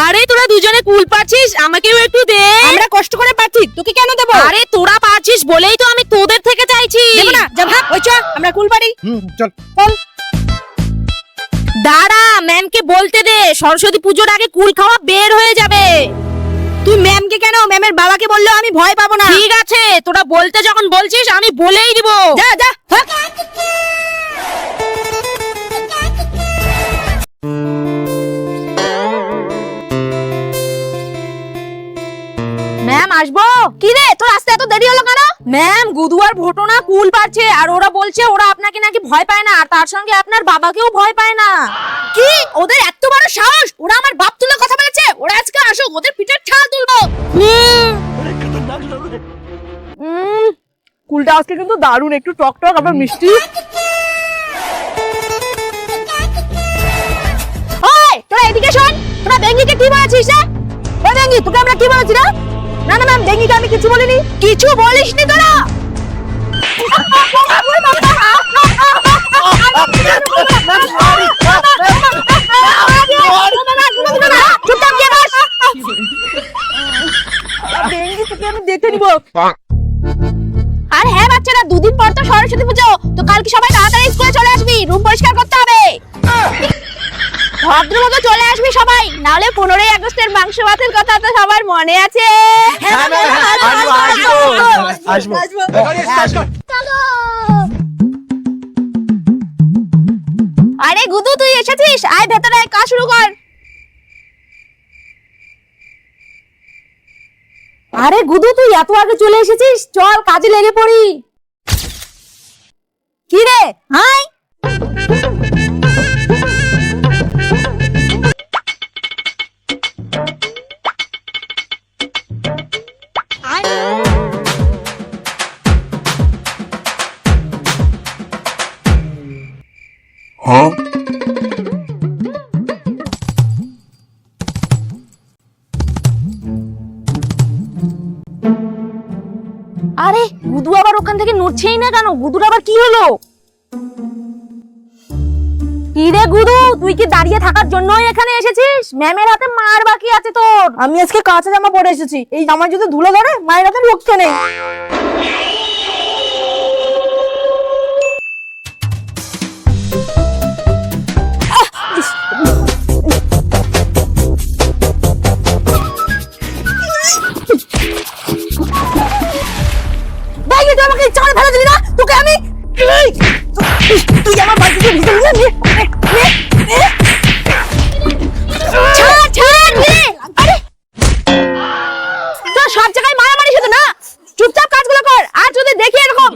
আরে তোরা দুজনে কুল পাচ্ছিস, আমাকেও একটু দে। আমরা কষ্ট করে পাচ্ছি, তোকে কেন দেবো? আরে তোরা পাচ্ছিস বলেই তো আমি তোদের থেকে চাইছি। দেবো না, যা ভাগ, ওই চ আমরা কুল পারি। চল চল। দাঁড়া, ম্যামকে বলতে দে, সরস্বতী পুজোর আগে কুল খাওয়া বের হয়ে যাবে। তুই ম্যামকে কেন, ম্যামের বাবাকে বললেও আমি ভয় পাবো না। ঠিক আছে, তোরা বলতে যখন বলছিস আমি বলেই দিব। যা যা ভাগ। ম্যাম আসবো? কি রে, তোর আসতে এত দেরি হলো কেন? ম্যাম, গুদু আর ভোটনা কুল পাচ্ছে আর ওরা বলছে ওরা আপনাকে নাকি ভয় পায় না, আর তার সঙ্গে আপনার বাবাকেও ভয় পায় না। কি, ওদের এত বড় সাহস? ওরা আমার বাপ তুলে কথা বলেছে। ওরা আজকে আসুক, ওদের পিঠের ছাল তুলবো। কুলটা আজকে কিন্তু দারুণ, একটু টক টক আবার মিষ্টি। ওই তোরা এদিকে শোন, তোরা বেঙ্গিকে কি বলেছিস? ওই বেঙ্গি, তোকে আমরা কি বলেছি না? না না ম্যাম, বেঙ্গিকে আমি কিছু বলিনি। কিছু বলিসনি তোরা? চুপচাপ গিয়ে বস। বেঙ্গি, তোকে আমি দেখে নিব। আর হ্যাঁ বাচ্চারা, দুদিন পর তো সরস্বতী পুজো, তো কালকে সবাই তাড়াতাড়ি স্কুলে চলে আসবি, রুম পরিষ্কার করতে হবে। ভদ্রমতো চলে আসবি সবাই, নাহলে 15ই আগস্টের মাংস ভাতের কথা তো সবার মনে আছে। আরে গুদু, তুই এসেছিস? আয় ভেতরে আয়, কাজ শুরু কর। আরে গুদু, তুই এত আগে চলে এসেছিস, চল কাজে লেগে পড়ি। কি রে, হাই? আরে গুদু আবার ওখান থেকে নড়ছেই না কেন? গুদুর আবার কি হলো? কি রে গুদু, তুই কি দাঁড়িয়ে থাকার জন্যই এখানে এসেছিস? ম্যামের হাতে মার বাকি আছে তোর। আমি আজকে কাঁচা জামা পরে এসেছি, এই জামা যদি ধুলো ধরে মায়ের হাতে রক্ষে নেই। বাইরে তুই আমাকে ইচ্ছা করে ফেলে দিলি না? তোকে আমি তুই আমার বাড়িতে ভিতরে নিয়ে ছাড় ছাড় রে। আরে তোর সব জায়গায় মারামারি শুধু না, চুপচাপ কাজগুলো কর। আর যদি দেখি এরকম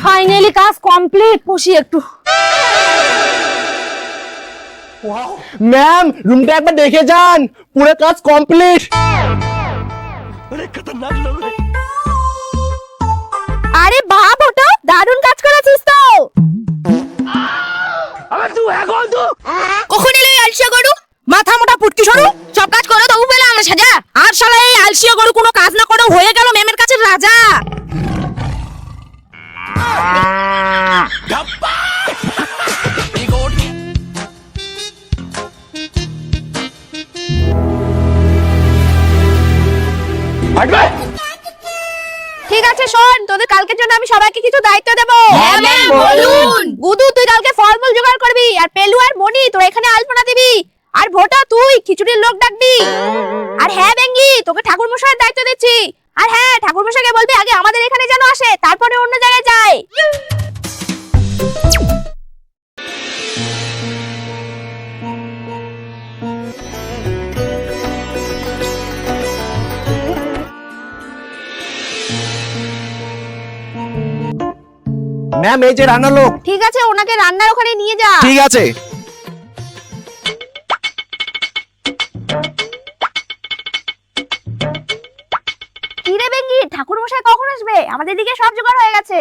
ফাইনালি কাজ কমপ্লিট, বসি একটু। ম্যাম, রুমটা একবার দেখে যান, পুরো কাজ কমপ্লিট। আরে বাহ ওটা দারুণ কাজ করেছিস তো। কখন এলে আলসিয়া গরু? মাথা মোটা পুটকি সরু, সব কাজ করো তবু পেলে আমার সাজা। আর শালা এই আলসিয়া গরু কোনো কাজ না করে হয়ে গেল ম্যামের কাছে রাজা। ঠিক আছে শোন, তোদের কালকের জন্য আমি সবাইকে কিছু দায়িত্ব দেব। হ্যাঁ ম্যাম, বলুন। গুদু, তুই কালকে ফলমূল জোগাড় করবি, আর পেলু আর মনি তোরা এখানে আলপনা দিবি, আর ভোটা তুই খিচুড়ির লোক ডাকবি। আর হ্যাঁ বেঙ্গি, তোকে ঠাকুর মশাইয়ের দায়িত্ব দিচ্ছি। আর হ্যাঁ, ঠাকুর মশাইকে বলবি আগে আমাদের এখানে যেন আসে, তারপরে অন্য জায়গায় যায়। ম্যাম, এই যে রান্নার লোক। ঠিক আছে, ওনাকে রান্নার ওখানে নিয়ে যা। ঠিক আছে। কি রে বেঙ্গি, ঠাকুর মশাই কখন আসবে? আমাদের দিকে সব জোগাড় হয়ে গেছে।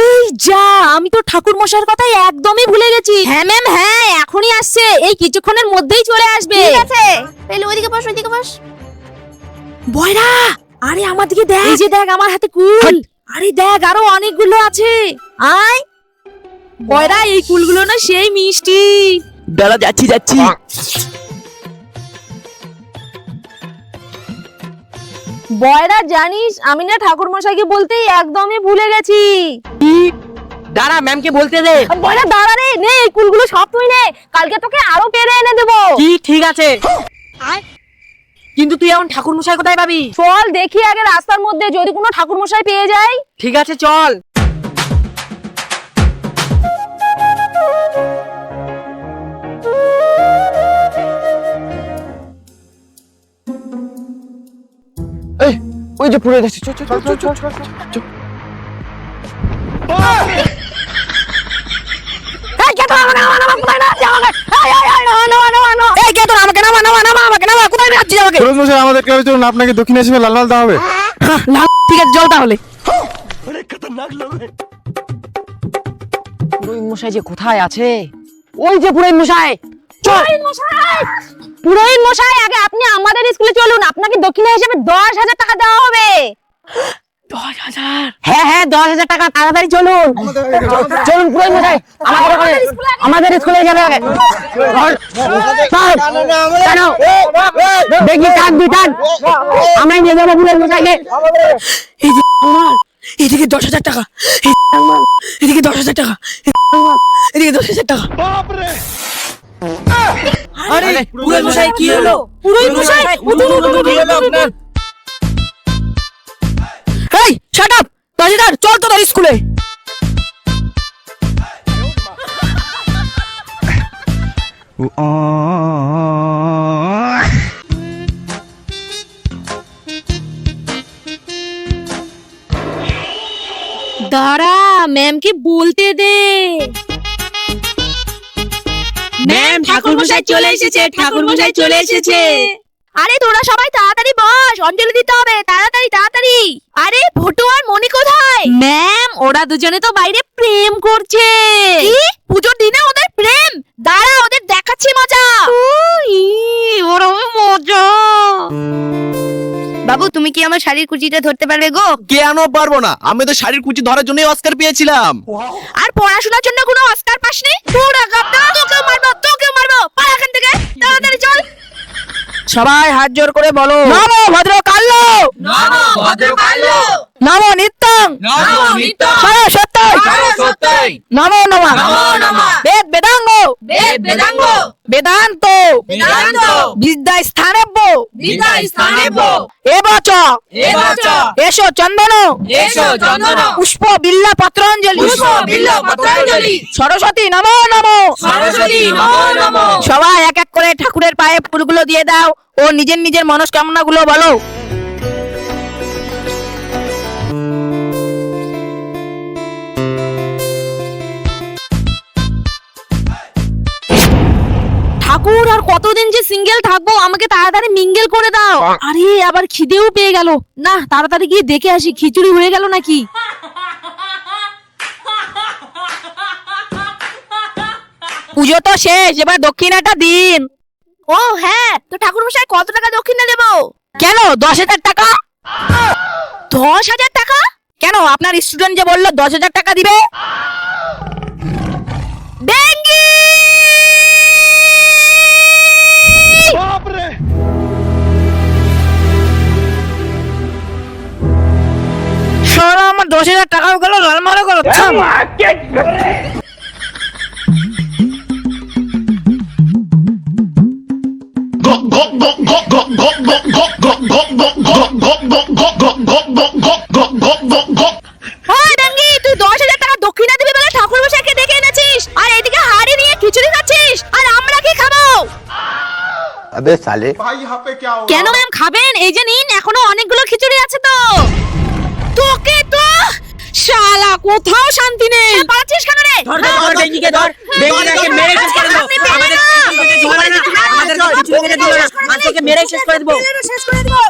এই এই যা, আমি তো ঠাকুর মশাইয়ের কথা একদমই ভুলে গেছি। হ্যাঁ ম্যাম, হ্যাঁ এখনই আসছে, এই কিছুক্ষণের মধ্যেই চলে আসবে। ঠিক আছে, পেলু ওইদিকে বস, ওইদিকে বস। বয়রা, আরে আমার দিকে দেখ, এই যে দেখ আমার হাতে কুল। আরে দেখ আরো অনেকগুলো আছে, আয়। বয়রা, এই কুলগুলো না সেই মিষ্টি। দাঁড়া, যাচ্ছি যাচ্ছি। বয়রা জানিস, আমি না ঠাকুর মশাইকে বলতেই একদমই ভুলে গেছি। দাঁড়া, ম্যামকে বলতে দে। বয়রা দাঁড়া রে, নে এই কুলগুলো সব তুই নে, কালকে তোকে আরো পেরে এনে দেবো। কি ঠিক আছে, কিন্তু তুই এখন ঠাকুর মশাই কোথায় পাবি? চল দেখি আগে রাস্তার মধ্যে যদি কোনো ঠাকুর মশাই পেয়ে যাই। ঠিক আছে, চল। এই, ওই যে পড়ে যাচ্ছে, চল চল চল চল চল চল। এই কে তোরা আমাকে নামা কোথায় যাচ্ছিস আমাকে? এই কে তোরা আমাকে নামা কোথায় যাচ্ছিস আমাকে? ফিরোজ মশাই, আমাদের ক্লাবে চলুন, আপনাকে দক্ষিণ হিসেবে লাল লাল দেওয়া হবে। ঠিক আছে, চল তাহলে। পুরোহিত মশাই যে কোথায় আছে? ওই যে পুরোহিত মশাই। পুরোহিত মশাই, আগে আপনি আমাদের স্কুলে চলুন, আপনাকে দক্ষিণা হিসেবে 10,000 টাকা দেওয়া হবে। 10,000? হ্যাঁ হ্যাঁ, 10,000 টাকা। তাড়াতাড়ি চলুন চলুন পুরোহিত মশাই, আমাদের স্কুলে যাবে আগে। দেখি টান দুই টান, আমরাই নিয়ে যাবো পুরোহিত মশাইকে। এই যে আমার, এদিকে 10,000 টাকা, এদিকে 10,000 টাকা, এদিকে 10,000 টাকা। আরে পুরোহিত মশাই, কি হলো? পুরোহিত মশাই, উঠুন উঠুন উঠুন। এই শাট আপ, তাজিদার চল তো তোর স্কুলে। দাঁড়া, ম্যামকে বলতে দে। ম্যাম, ঠাকুর মশাই চলে এসেছে, ঠাকুর মশাই চলে এসেছে। আরে তোরা সবাই তাড়াতাড়ি বস, অঞ্জলি দিতে হবে, তাড়াতাড়ি তাড়াতাড়ি। আরে ভটু আর মনি কোথায়? ম্যাম, ওরা দুজনে তো বাইরে প্রেম করছে। কি? পুজোর দিনে ওদের প্রেম? দাঁড়া, ওদের দেখাচ্ছি মজা। ওরা মজা। বাবু, তুমি কি আমার শাড়ির কুচিটা ধরতে পারবে গো? কেন পারবো না, আমি তো শাড়ির কুচি ধরার জন্যই অস্কার পেয়েছিলাম। আর পড়াশোনার জন্য কোনো অস্কার পাসনি? পুরা গাবদা, তোকেও মারবো, পালা এখান থেকে, তাড়াতাড়ি চল। সবাই হাত জোর করে বলো, নমো ভদ্র কাল্লো, নমো ভদ্রকাল্য, নমো নিত্যং, নমো নিত্যং, সত্যই, নমো নমঃ, নমো নমঃ, বেদ বেদাঙ্গ, বেদ বেদাঙ্গ, বেদান্ত, বেদান্ত, বিদ্যা স্থানেব্য, বিদ্যা স্থানেব্য, এবচ, এবচ, এসো চন্দন, এসো চন্দন, পুষ্প বিল্লা পত্রাঞ্জলি, পুষ্প বিল্ল পত্রাঞ্জলি, সরস্বতী নমো নমো, সরস্বতী নমো নমঃ। সবাই এক এক করে ঠাকুরের পায়ে ফুলগুলো দিয়ে দাও ও নিজের নিজের মনস্কামনা গুলো বলো। ঠাকুর, আর কতদিন যে সিঙ্গেল থাকবো, আমাকে তাড়াতাড়ি মিঙ্গেল করে দাও। আরে আবার খিদেও পেয়ে গেল, না তাড়াতাড়ি গিয়ে দেখে আসি খিচুড়ি হয়ে গেল নাকি। পুজো তো শেষ, এবার দক্ষিণাটা দিন। ও হ্যাঁ, তো ঠাকুর মশাই কত টাকা দক্ষিণা দেবো? কেন 10,000 টাকা? 10,000 টাকা? কেন, আপনার স্টুডেন্ট যে বললো 10,000 টাকা দিবে। ডেঙ্গি! সরো, আমার 10,000 টাকাও গেল, লালমারা করো। ওই ডেঙ্গি, তুই 10,000 টাকা দক্ষিণা দিবি বলে ঠাকুর মশাইকে ডেকে এনেছিস, আর এদিকে হাড়ি নিয়ে খিচুড়ি খাচ্ছিস, আর আমরা কি খাবো? अबे साले, কেন ম্যাম, খাবেন? এই যে নিন, এখনো অনেকগুলো খিচুড়ি আছে তো। তোকে তো শালা, কোথাও শান্তি নেই। পাচ্ছিস কেন রে? ধর ডেঙ্গিকে ধর, ডেঙ্গিটাকে মেরে শেষ করে দাও। আমাদের কিছু করে দিল না, আমাদের কিছু করে দিল না, আজকে মেরে শেষ করে দেবো। শেষ করে দেবো।